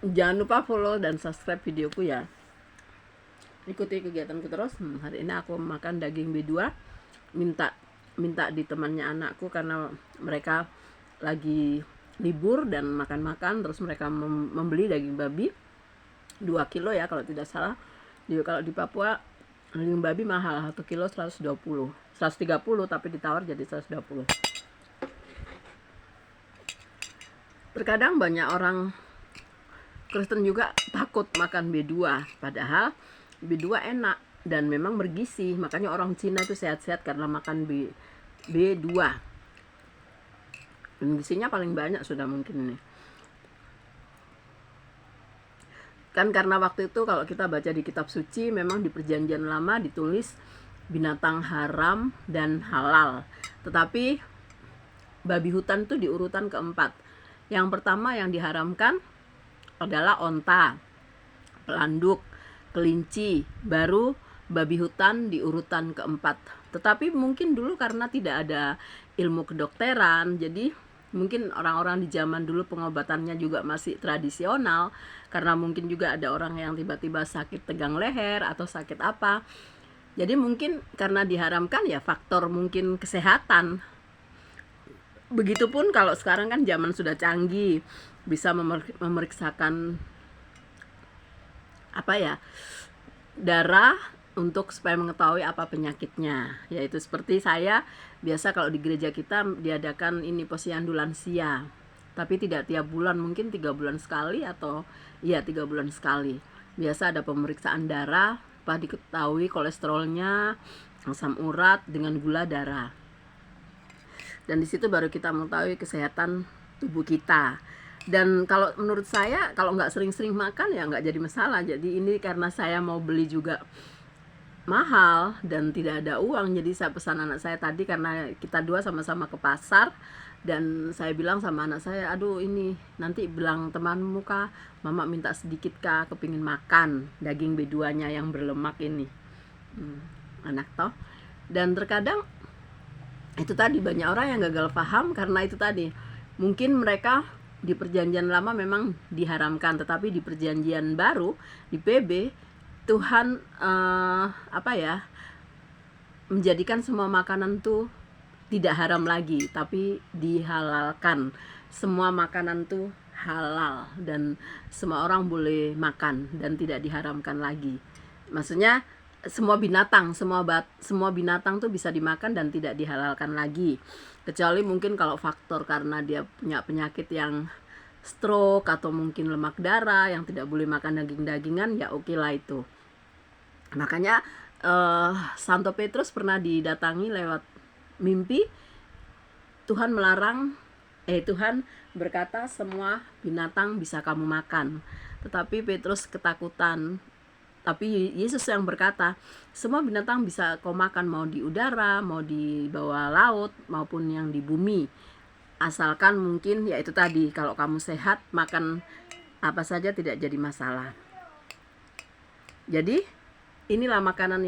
Jangan lupa follow dan subscribe videoku ya. Ikuti kegiatanku terus. Hari ini aku makan daging B2. Minta di temannya anakku karena mereka lagi libur dan makan-makan, terus mereka membeli daging babi 2 kilo ya kalau tidak salah. Kalau di Papua daging babi mahal, 1 kilo 120, 130 tapi ditawar jadi 120. Terkadang banyak orang Kristen juga takut makan B2, padahal B2 enak dan memang bergizi. Makanya orang Cina itu sehat-sehat karena makan B2. Dan gizinya paling banyak sudah mungkin ini. Kan karena waktu itu kalau kita baca di kitab suci, memang di perjanjian lama ditulis binatang haram dan halal. Tetapi babi hutan itu di urutan keempat. Yang pertama yang diharamkan adalah onta, pelanduk, kelinci, baru babi hutan di urutan keempat. Tetapi mungkin dulu karena tidak ada ilmu kedokteran, jadi mungkin orang-orang di zaman dulu pengobatannya juga masih tradisional, karena mungkin juga ada orang yang tiba-tiba sakit tegang leher atau sakit apa. Jadi mungkin karena diharamkan ya faktor mungkin kesehatan. Begitupun kalau sekarang kan zaman sudah canggih, bisa memeriksakan darah untuk supaya mengetahui apa penyakitnya. Yaitu seperti saya biasa kalau di gereja kita diadakan ini posyandu lansia, tapi tidak tiap bulan, mungkin 3 bulan sekali atau 3 bulan sekali. Biasa ada pemeriksaan darah, diketahui kolesterolnya, asam urat dengan gula darah. Dan di situ baru kita mengetahui kesehatan tubuh kita. Dan kalau menurut saya kalau nggak sering-sering makan ya nggak jadi masalah. Jadi ini karena saya mau beli juga mahal dan tidak ada uang, jadi saya pesan anak saya tadi karena kita dua sama-sama ke pasar. Dan saya bilang sama anak saya, aduh ini nanti bilang temanmu kah, mama minta sedikit kah, kepingin makan daging B2 nya yang berlemak ini. Anak toh. Dan terkadang itu tadi banyak orang yang gagal paham karena itu tadi mungkin mereka di perjanjian lama memang diharamkan, tetapi di perjanjian baru di PB Tuhan menjadikan semua makanan tuh tidak haram lagi tapi dihalalkan. Semua makanan tuh halal dan semua orang boleh makan dan tidak diharamkan lagi. Maksudnya semua binatang tuh bisa dimakan dan tidak dihalalkan lagi, kecuali mungkin kalau faktor karena dia punya penyakit yang stroke atau mungkin lemak darah yang tidak boleh makan daging-dagingan, ya oke lah itu. Makanya Santo Petrus pernah didatangi lewat mimpi. Tuhan berkata semua binatang bisa kamu makan, tetapi Petrus ketakutan. Tapi Yesus yang berkata, semua binatang bisa kau makan, mau di udara, mau di bawah laut, maupun yang di bumi. Asalkan mungkin, ya itu tadi, kalau kamu sehat, makan apa saja tidak jadi masalah. Jadi, inilah makanan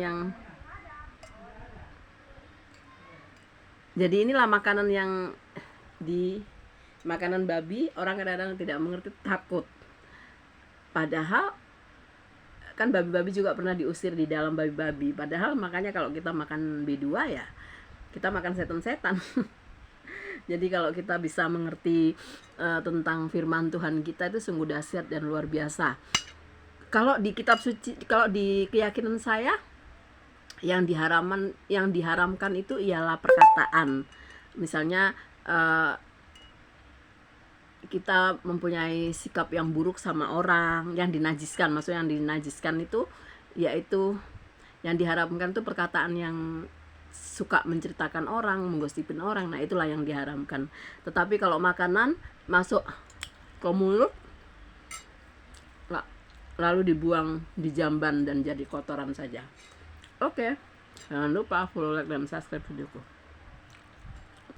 di makanan babi, orang kadang-kadang tidak mengerti, takut. Padahal kan babi-babi juga pernah diusir di dalam babi-babi. Padahal makanya kalau kita makan B2 ya kita makan setan-setan. Jadi kalau kita bisa mengerti tentang firman Tuhan kita, itu sungguh dahsyat dan luar biasa. Kalau di kitab suci, kalau di keyakinan saya yang diharamkan itu ialah perkataan. Misalnya kita mempunyai sikap yang buruk sama orang, yang dinajiskan. Maksudnya yang dinajiskan itu yaitu yang diharamkan itu perkataan yang suka menceritakan orang, menggosipin orang. Nah itulah yang diharamkan. Tetapi kalau makanan masuk ke mulut lalu dibuang di jamban dan jadi kotoran saja. Oke. Jangan lupa follow, like, dan subscribe videoku.